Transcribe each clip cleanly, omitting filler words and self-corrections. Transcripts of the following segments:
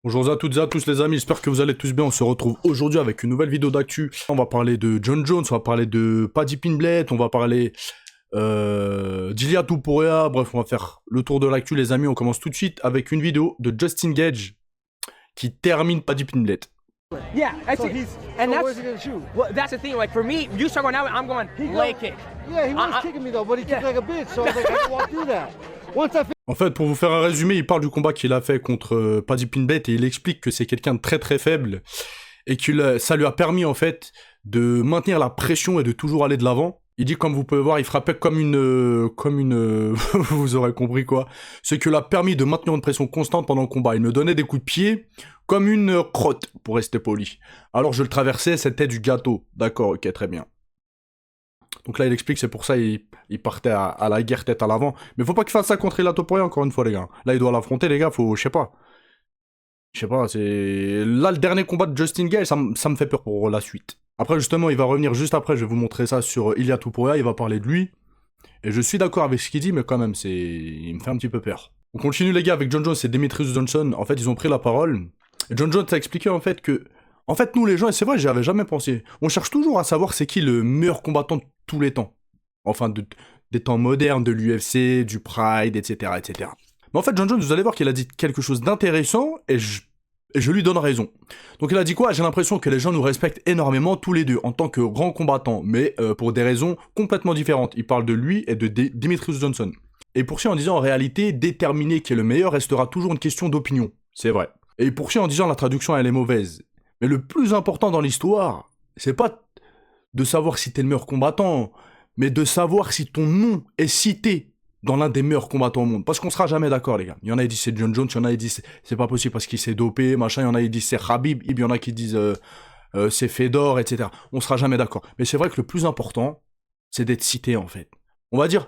Bonjour à toutes et à tous les amis, j'espère que vous allez tous bien. On se retrouve aujourd'hui avec une nouvelle vidéo d'actu. On va parler de John Jones, on va parler de Paddy Pimblett, on va parler d'Ilia Topuria. Bref, on va faire le tour de l'actu les amis. On commence tout de suite avec une vidéo de Justin Gage qui termine Paddy Pimblett. Yeah, that's So it. he's And so that's where's he gonna shoot? well, that's the thing. Like for me, you start going out, I'm going He leg go- kick. Yeah, he was I- kicking me though, but he kicked like a bitch, so I was like, I can walk through that. Once I En fait, pour vous faire un résumé, il parle du combat qu'il a fait contre Paddy Pimblett et il explique que c'est quelqu'un de très très faible et que ça lui a permis en fait de maintenir la pression et de toujours aller de l'avant. Il dit, comme vous pouvez voir, il frappait comme une, vous aurez compris quoi. Ce qui lui a permis de maintenir une pression constante pendant le combat. Il me donnait des coups de pied comme une crotte, pour rester poli. Alors je le traversais, c'était du gâteau. D'accord, ok, très bien. Donc là, il explique, c'est pour ça il partait à la guerre tête à l'avant. Mais faut pas qu'il fasse ça contre Ilia Topuria, encore une fois, les gars. Là, il doit l'affronter, les gars, faut, je sais pas. Je sais pas, c'est... Là, le dernier combat de Justin Gage, ça me fait peur pour la suite. Après, justement, il va revenir juste après, je vais vous montrer ça sur Ilia Topuria, il va parler de lui. Et je suis d'accord avec ce qu'il dit, mais quand même, il me fait un petit peu peur. On continue, les gars, avec John Jones et Demetrius Johnson. En fait, ils ont pris la parole. Et John Jones a expliqué, en fait, que... En fait, nous, les gens, et c'est vrai, j'y avais jamais pensé. On cherche toujours à savoir c'est qui le meilleur combattant de tous les temps. Enfin, des temps modernes, de l'UFC, du Pride, etc., etc. Mais en fait, John Jones, vous allez voir qu'il a dit quelque chose d'intéressant, et je lui donne raison. Donc il a dit quoi? J'ai l'impression que les gens nous respectent énormément tous les deux, en tant que grands combattants, mais pour des raisons complètement différentes. Il parle de lui et de Demetrius Johnson. Et il poursuit en disant, en réalité, déterminer qui est le meilleur restera toujours une question d'opinion. C'est vrai. Et il poursuit en disant, la traduction, elle est mauvaise. Mais le plus important dans l'histoire, c'est pas de savoir si t'es le meilleur combattant, mais de savoir si ton nom est cité dans l'un des meilleurs combattants au monde. Parce qu'on sera jamais d'accord, les gars. Il y en a qui disent c'est John Jones, il y en a qui disent c'est pas possible parce qu'il s'est dopé, machin, il y en a qui disent c'est Khabib, il y en a qui disent c'est Fedor, etc. On sera jamais d'accord. Mais c'est vrai que le plus important, c'est d'être cité, en fait. On va dire,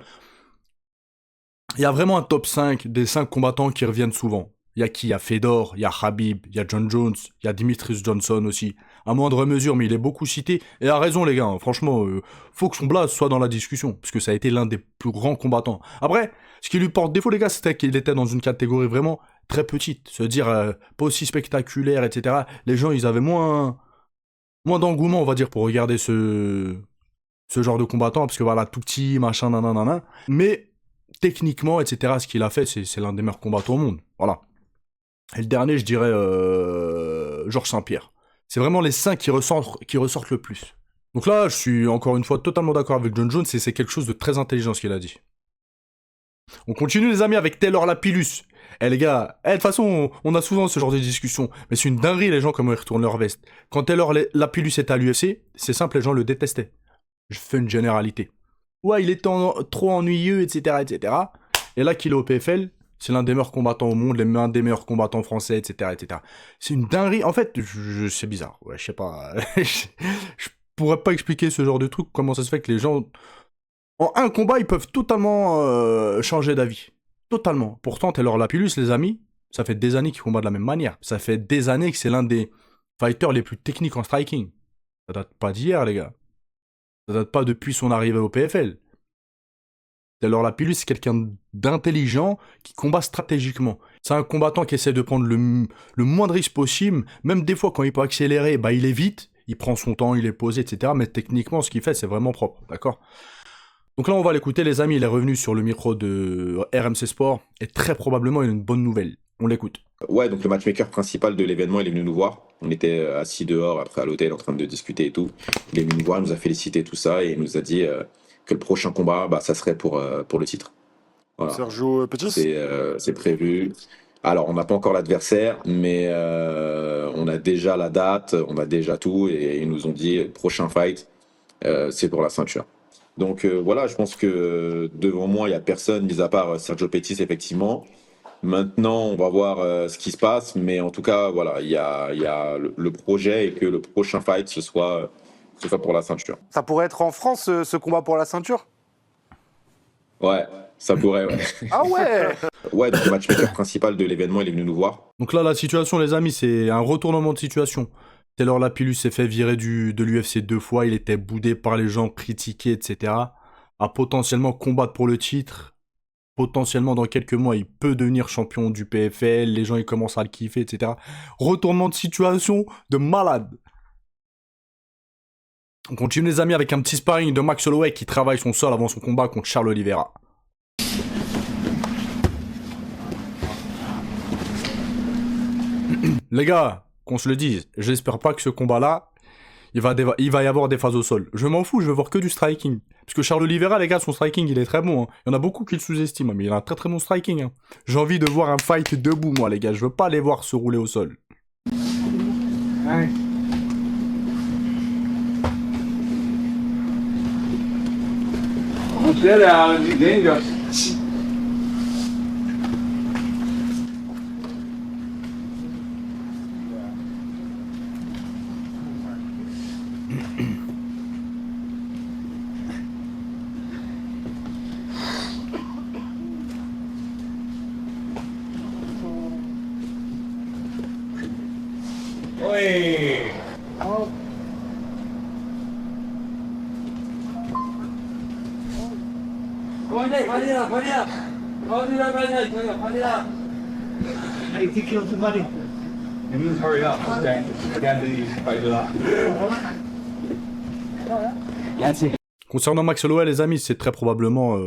il y a vraiment un top 5 des 5 combattants qui reviennent souvent. Il y a qui? Il y a Fedor, il y a Khabib, il y a John Jones, il y a Demetrius Johnson aussi. À moindre mesure, mais il est beaucoup cité. Et a raison, les gars. Hein. Franchement, faut que son blaze soit dans la discussion. Parce que ça a été l'un des plus grands combattants. Après, ce qui lui porte défaut, les gars, c'était qu'il était dans une catégorie vraiment très petite. Se dire, pas aussi spectaculaire, etc. Les gens, ils avaient moins d'engouement, on va dire, pour regarder ce genre de combattant. Parce que voilà, tout petit, machin, nanana. Mais, techniquement, etc., ce qu'il a fait, c'est l'un des meilleurs combattants au monde. Voilà. Et le dernier, je dirais Georges Saint-Pierre. C'est vraiment les 5 qui ressortent le plus. Donc là, je suis encore une fois totalement d'accord avec John Jones et c'est quelque chose de très intelligent ce qu'il a dit. On continue les amis avec Taylor Lapillus. Eh les gars, de toute façon, on a souvent ce genre de discussion, mais c'est une dinguerie les gens comment ils retournent leur veste. Quand Taylor Lapillus était à l'UFC, c'est simple, les gens le détestaient. Je fais une généralité. Ouais, il était trop ennuyeux, etc., etc. Et là qu'il est au PFL, c'est l'un des meilleurs combattants au monde, l'un des meilleurs combattants français, etc., etc. C'est une dinguerie. En fait, c'est bizarre. Ouais, je sais pas. Je pourrais pas expliquer ce genre de truc. Comment ça se fait que les gens, en un combat, ils peuvent totalement changer d'avis. Totalement. Pourtant, Taylor Lapillus, les amis, ça fait des années qu'il combat de la même manière. Ça fait des années que c'est l'un des fighters les plus techniques en striking. Ça date pas d'hier, les gars. Ça date pas depuis son arrivée au PFL. Taylor Lapillus, c'est quelqu'un d'intelligent qui combat stratégiquement. C'est un combattant qui essaie de prendre le moins de risques possible. Même des fois, quand il peut accélérer, bah, il évite. Il prend son temps, il est posé, etc. Mais techniquement, ce qu'il fait, c'est vraiment propre. D'accord? Donc là, on va l'écouter, les amis. Il est revenu sur le micro de RMC Sport. Et très probablement, il a une bonne nouvelle. On l'écoute. Ouais, donc le matchmaker principal de l'événement, il est venu nous voir. On était assis dehors, après à l'hôtel, en train de discuter et tout. Il est venu nous voir, il nous a félicité, tout ça, et il nous a dit que le prochain combat, bah, ça serait pour le titre. Voilà. Sergio Pettis. C'est prévu. Alors, on n'a pas encore l'adversaire, mais on a déjà la date, on a déjà tout, et ils nous ont dit, prochain fight, c'est pour la ceinture. Donc voilà, je pense que devant moi, il n'y a personne, mis à part Sergio Pettis, effectivement. Maintenant, on va voir ce qui se passe, mais en tout cas, voilà, il y a le projet et que le prochain fight, ce soit pour la ceinture. Ça pourrait être en France, ce combat pour la ceinture? Ouais, ça pourrait, ouais. Ah ouais. Ouais, donc le matchmaker principal de l'événement, il est venu nous voir. Donc là, la situation, les amis, c'est un retournement de situation. Taylor Lapillus s'est fait virer de l'UFC 2 fois, il était boudé par les gens, critiqué, etc. A potentiellement combattre pour le titre. potentiellement dans quelques mois, il peut devenir champion du PFL, les gens ils commencent à le kiffer, etc. Retournement de situation de malade. On continue les amis avec un petit sparring de Max Holloway qui travaille son sol avant son combat contre Charles Oliveira. Les gars, qu'on se le dise, j'espère pas que ce combat-là, il va y avoir des phases au sol. Je m'en fous, je veux voir que du striking. Parce que Charles Oliveira, les gars, son striking, il est très bon. Hein. Il y en a beaucoup qui le sous-estiment, mais il a un très très bon striking. Hein. J'ai envie de voir un fight debout, moi, les gars. Je veux pas les voir se rouler au sol. Ouais. Hey, you think you'll money? Hurry up, okay? Again, the fight with that. Concernant Max Holloway, les amis, c'est très probablement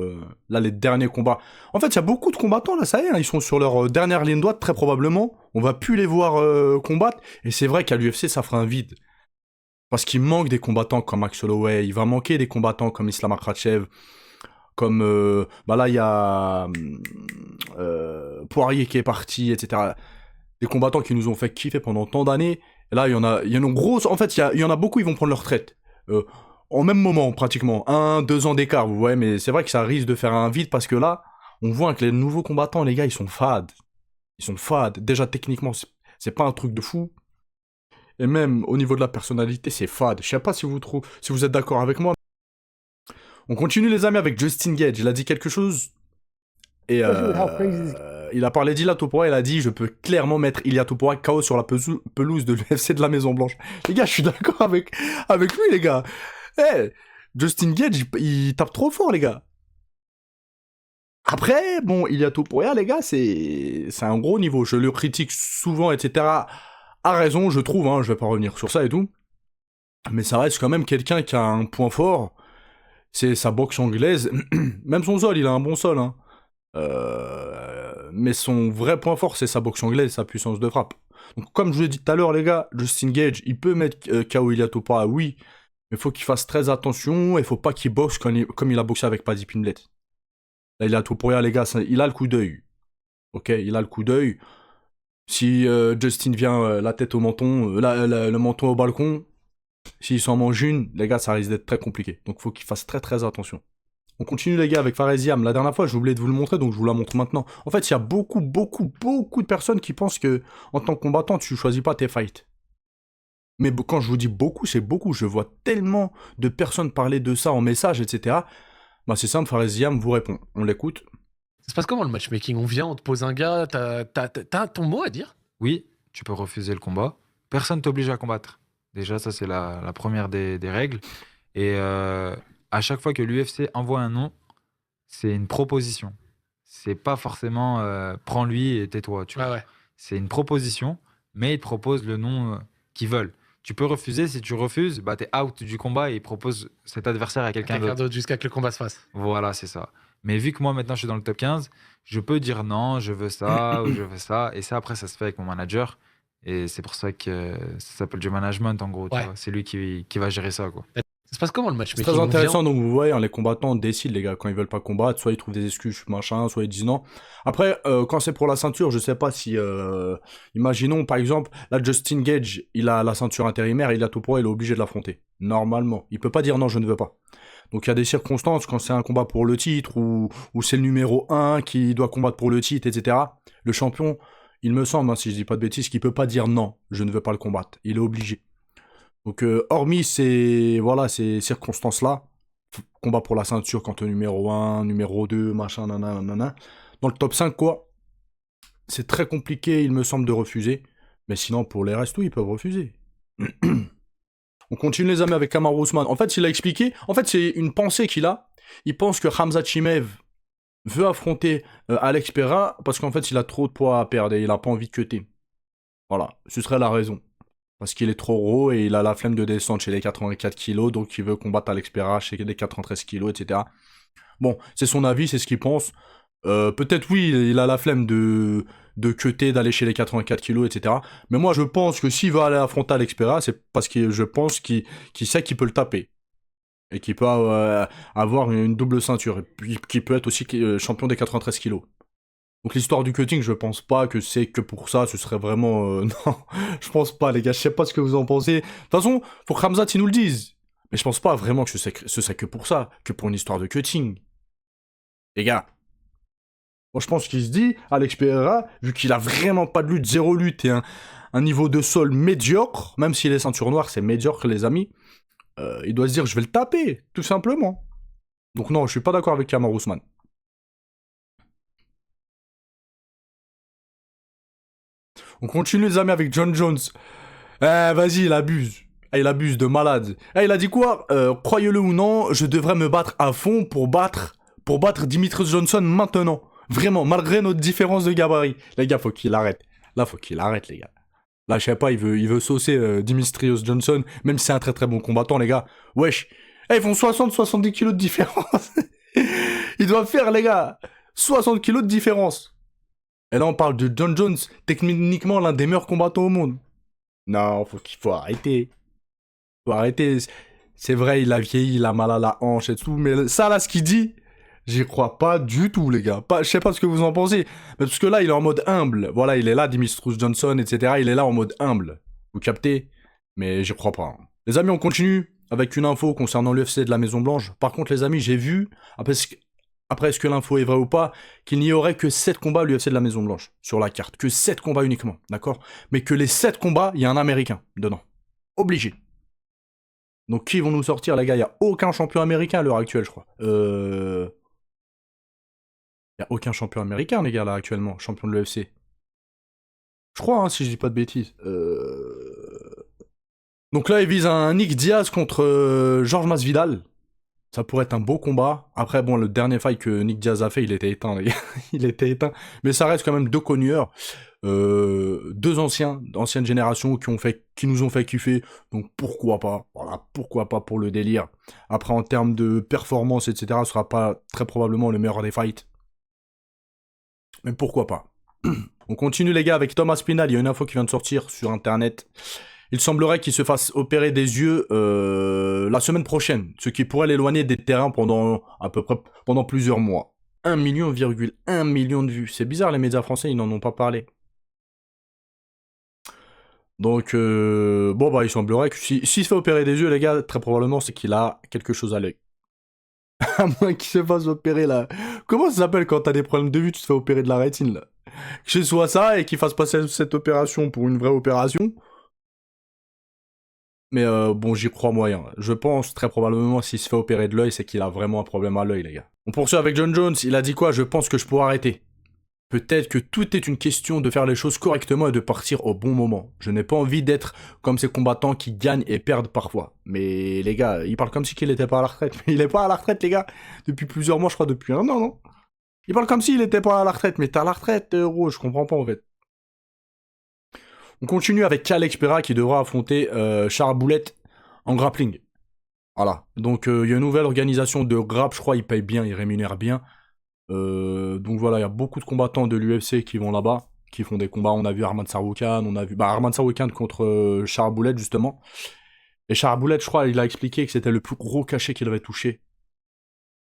là les derniers combats. En fait, il y a beaucoup de combattants là, ça y est, hein, ils sont sur leur dernière ligne droite, très probablement. On va plus les voir combattre. Et c'est vrai qu'à l'UFC, ça fera un vide. Parce qu'il manque des combattants comme Max Holloway, il va manquer des combattants comme Islam Makhachev, comme bah là il y a Poirier qui est parti, etc. Des combattants qui nous ont fait kiffer pendant tant d'années. Et là, il y en a une grosse. En fait, il y en a beaucoup, ils vont prendre leur retraite. En même moment, pratiquement. 1-2 ans d'écart, vous voyez, mais c'est vrai que ça risque de faire un vide parce que là, on voit que les nouveaux combattants, les gars, ils sont fades. Ils sont fades. Déjà, techniquement, c'est pas un truc de fou. Et même au niveau de la personnalité, c'est fade. Je sais pas si vous êtes d'accord avec moi. On continue, les amis, avec Justin Gage. Il a dit quelque chose. Et il a parlé d'Ilia Topuria. Il a dit: je peux clairement mettre Ilia Topuria KO sur la pelouse de l'UFC de la Maison Blanche. Les gars, je suis d'accord avec lui, les gars. Hey, Justin Gage, il tape trop fort, les gars. Après, bon, Ilia Topuria, les gars, c'est un gros niveau. Je le critique souvent, etc. A raison, je trouve. Hein, je vais pas revenir sur ça et tout. Mais ça reste quand même quelqu'un qui a un point fort. C'est sa boxe anglaise. Même son sol, il a un bon sol. Hein. Mais son vrai point fort, c'est sa boxe anglaise, sa puissance de frappe. Donc, comme je vous l'ai dit tout à l'heure, les gars, Justin Gage, il peut mettre KO Ilia Topuria, oui. Mais il faut qu'il fasse très attention. Et il faut pas qu'il boxe comme il a boxé avec Paddy Pimblett. Là, Ilia Topuria, les gars, il a le coup d'œil. Ok, il a le coup d'œil. Si Justin vient la tête au menton, le menton au balcon, s'il s'en mange une, les gars, ça risque d'être très compliqué. Donc, il faut qu'il fasse très très attention. On continue, les gars, avec Faresiam. La dernière fois, j'ai oublié de vous le montrer, donc je vous la montre maintenant. En fait, il y a beaucoup de personnes qui pensent que, en tant que combattant, tu choisis pas tes fights. Mais quand je vous dis beaucoup, c'est beaucoup. Je vois tellement de personnes parler de ça en message, etc. Bah, c'est simple, Faresiam vous répond. On l'écoute. Ça se passe comment le matchmaking? On vient, on te pose un gars, t'as ton mot à dire? Oui, tu peux refuser le combat. Personne t'oblige à combattre. Déjà, ça, c'est la première des règles. Et à chaque fois que l'UFC envoie un nom, c'est une proposition. C'est pas forcément prends-lui et tais-toi. Tu vois. Ouais. C'est une proposition, mais ils te proposent le nom qu'ils veulent. Tu peux refuser. Si tu refuses, bah, t'es out du combat et ils proposent cet adversaire à quelqu'un d'autre. Jusqu'à que le combat se fasse. Voilà, c'est ça. Mais vu que moi, maintenant, je suis dans le top 15, je peux dire non, je veux ça ou je veux ça. Et ça, après, ça se fait avec mon manager. Et c'est pour ça que ça s'appelle du management, en gros. Tu vois. C'est lui qui va gérer ça, quoi. Ça se passe comment le C'est matchmaking? très intéressant, donc vous voyez, hein, les combattants décident, les gars, quand ils veulent pas combattre, soit ils trouvent des excuses, machin, soit ils disent non. Après, quand c'est pour la ceinture, je sais pas si, imaginons, par exemple, là, Justin Gage, il a la ceinture intérimaire, il a tout pour, il est obligé de l'affronter. Normalement. Il peut pas dire non, je ne veux pas. Donc il y a des circonstances, quand c'est un combat pour le titre, ou c'est le numéro 1 qui doit combattre pour le titre, etc. Le champion, il me semble, hein, si je dis pas de bêtises, qu'il peut pas dire non, je ne veux pas le combattre. Il est obligé. Donc, hormis ces circonstances-là, combat pour la ceinture quand t'es numéro 1, numéro 2, machin, nanana, dans le top 5, quoi, c'est très compliqué, il me semble, de refuser. Mais sinon, pour les restes, oui, ils peuvent refuser. On continue, les amis, avec Kamaru Usman. En fait, il a expliqué, en fait, c'est une pensée qu'il a. Il pense que Khamzat Chimaev, veut affronter Alex Pereira parce qu'en fait, il a trop de poids à perdre et il a pas envie de cutter. Voilà, ce serait la raison. Parce qu'il est trop gros et il a la flemme de descendre chez les 84 kilos, donc il veut combattre Alex Pereira chez les 93 kilos, etc. Bon, c'est son avis, c'est ce qu'il pense. Peut-être oui, il a la flemme de cutter, d'aller chez les 84 kilos, etc. Mais moi, je pense que s'il veut aller affronter Alex Pereira, c'est parce que je pense qu'il sait qu'il peut le taper. Et qu'il peut avoir une double ceinture. Et puis qu'il peut être aussi champion des 93 kilos. Donc l'histoire du cutting, je pense pas que c'est que pour ça, ce serait vraiment... non, je pense pas, les gars, je sais pas ce que vous en pensez. De toute façon, faut que Khamzat, il nous le dise. Mais je pense pas vraiment que ce serait que pour ça, que pour une histoire de cutting. Les gars, moi je pense qu'il se dit, Alex Pereira, vu qu'il a vraiment pas de lutte, zéro lutte et un niveau de sol médiocre, même s'il est ceinture noire, c'est médiocre les amis, il doit se dire je vais le taper, tout simplement. Donc non, je suis pas d'accord avec Kamaru Usman. On continue les amis avec John Jones. Vas-y, il abuse. Il abuse de malade. Il a dit quoi croyez-le ou non, je devrais me battre à fond pour battre Demetrius Johnson maintenant. Vraiment, malgré notre différence de gabarit. Les gars, faut qu'il arrête. Là, faut qu'il arrête, les gars. Là, je sais pas, il veut saucer Demetrius Johnson, même si c'est un très très bon combattant, les gars. Wesh. Ils font 60-70 kilos de différence. Ils doivent faire, les gars, 60 kilos de différence. Et là, on parle de John Jones, techniquement l'un des meilleurs combattants au monde. Non, faut arrêter. Faut arrêter. C'est vrai, il a vieilli, il a mal à la hanche et tout, mais ça, là, ce qu'il dit, j'y crois pas du tout, les gars. Je sais pas ce que vous en pensez, mais parce que là, il est en mode humble. Voilà, il est là, Demetrius Johnson, etc. Il est là en mode humble. Vous captez? Mais j'y crois pas. Les amis, on continue avec une info concernant l'UFC de la Maison Blanche. Par contre, les amis, j'ai vu, après, est-ce que l'info est vraie ou pas, qu'il n'y aurait que 7 combats à l'UFC de la Maison Blanche sur la carte. Que 7 combats uniquement, d'accord? Mais que les 7 combats, il y a un Américain dedans. Obligé. Donc qui vont nous sortir, les gars? Il n'y a aucun champion américain à l'heure actuelle, je crois. Il n'y a aucun champion américain, les gars, là, actuellement, champion de l'UFC. Je crois, hein, si je dis pas de bêtises. Donc là, il vise un Nick Diaz contre Georges Masvidal. Ça pourrait être un beau combat. Après, bon, le dernier fight que Nick Diaz a fait, il était éteint, les gars. Il était éteint. Mais ça reste quand même deux cogneurs. Deux d'ancienne génération qui nous ont fait kiffer. Donc pourquoi pas. Voilà, pourquoi pas pour le délire. Après, en termes de performance, etc., ce sera pas très probablement le meilleur des fights. Mais pourquoi pas. On continue, les gars, avec Thomas Spinal. Il y a une info qui vient de sortir sur Internet. Il semblerait qu'il se fasse opérer des yeux la semaine prochaine, ce qui pourrait l'éloigner des terrains pendant à peu près plusieurs mois. 1,1 million de vues. C'est bizarre, les médias français, ils n'en ont pas parlé. Donc, bon, bah, il semblerait que s'il se fait opérer des yeux, les gars, très probablement, c'est qu'il a quelque chose à l'œil. À moins qu'il se fasse opérer, là. Comment ça s'appelle quand t'as des problèmes de vue, tu te fais opérer de la rétine, là? Que ce soit ça et qu'il fasse passer cette opération pour une vraie opération. Mais bon, j'y crois moyen. Je pense très probablement s'il se fait opérer de l'œil, c'est qu'il a vraiment un problème à l'œil, les gars. On poursuit avec John Jones. Il a dit quoi? Je pense que je pourrais arrêter. Peut-être que tout est une question de faire les choses correctement et de partir au bon moment. Je n'ai pas envie d'être comme ces combattants qui gagnent et perdent parfois. Mais les gars, il parle comme si qu'il n'était pas à la retraite. Mais il est pas à la retraite, les gars. Depuis plusieurs mois, je crois, depuis un an, non? Il parle comme s'il n'était pas à la retraite. Mais t'es à la retraite, héros, je comprends pas en fait. On continue avec Alex Pereira qui devra affronter Charles Boulette en grappling. Voilà. Donc il y a une nouvelle organisation de grapp, je crois, ils payent bien, ils rémunèrent bien. Donc voilà, il y a beaucoup de combattants de l'UFC qui vont là-bas, qui font des combats. On a vu Arman Tsarukyan, on a vu Arman Tsarukyan contre Charles Boulette justement. Et Charles Boulette, je crois, il a expliqué que c'était le plus gros cachet qu'il avait touché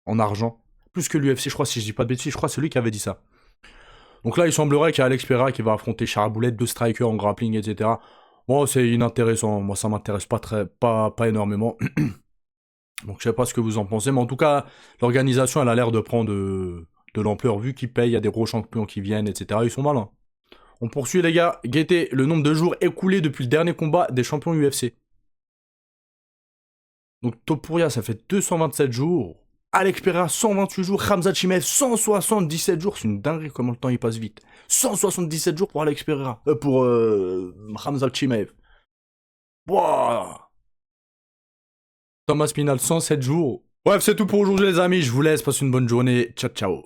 en argent. Plus que l'UFC, je crois, si je dis pas de bêtises, je crois que c'est lui qui avait dit ça. Donc là, il semblerait qu'il y a Alex Pereira qui va affronter Charles Boulette, deux strikers en grappling, etc. Bon, c'est inintéressant. Moi, ça m'intéresse pas énormément. Donc, je sais pas ce que vous en pensez. Mais en tout cas, l'organisation, elle a l'air de prendre de l'ampleur. Vu qu'ils payent, il y a des gros champions qui viennent, etc. Ils sont malins. On poursuit, les gars. Guettez le nombre de jours écoulés depuis le dernier combat des champions UFC. Donc, Topuria, ça fait 227 jours. Alex Pereira, 128 jours. Khamzat Chimaev, 177 jours. C'est une dinguerie comment le temps il passe vite. 177 jours pour Alex Pereira. Pour Khamzat Chimaev. Wow. Thomas Spinal, 107 jours. Bref, c'est tout pour aujourd'hui, les amis. Je vous laisse. Passez une bonne journée. Ciao, ciao.